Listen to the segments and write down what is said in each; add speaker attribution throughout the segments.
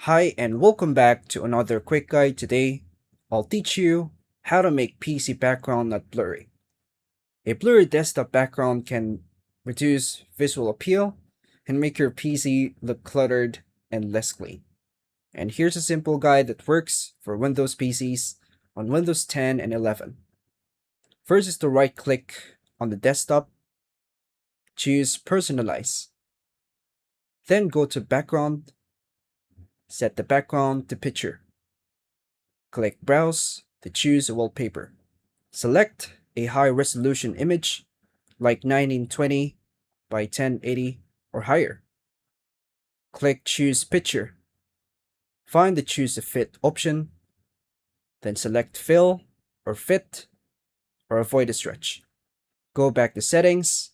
Speaker 1: Hi and welcome back to another quick guide. Today, I'll teach you how to make PC background not blurry. A blurry desktop background can reduce visual appeal and make your PC look cluttered and less clean. And here's a simple guide that works for Windows PCs on Windows 10 and 11. First is to right click on the desktop, choose Personalize. Then go to Background, set the background to Picture. Click Browse to choose a wallpaper. Select a high-resolution image like 1920 by 1080 or higher. Click Choose Picture. Find the Choose a Fit option, then select Fill or Fit or Avoid a Stretch. Go back to Settings,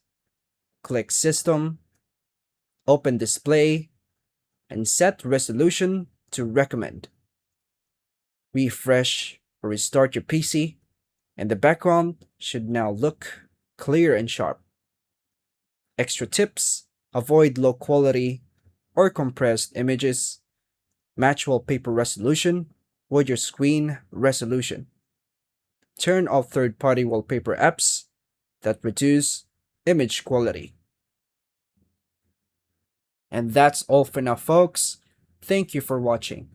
Speaker 1: click System, open Display, and set Resolution to Recommend. Refresh or restart your PC, and the background should now look clear and sharp. Extra tips: avoid low quality or compressed images. Match wallpaper resolution with your screen resolution. Turn off third-party wallpaper apps that reduce image quality. And that's all for now, folks. Thank you for watching.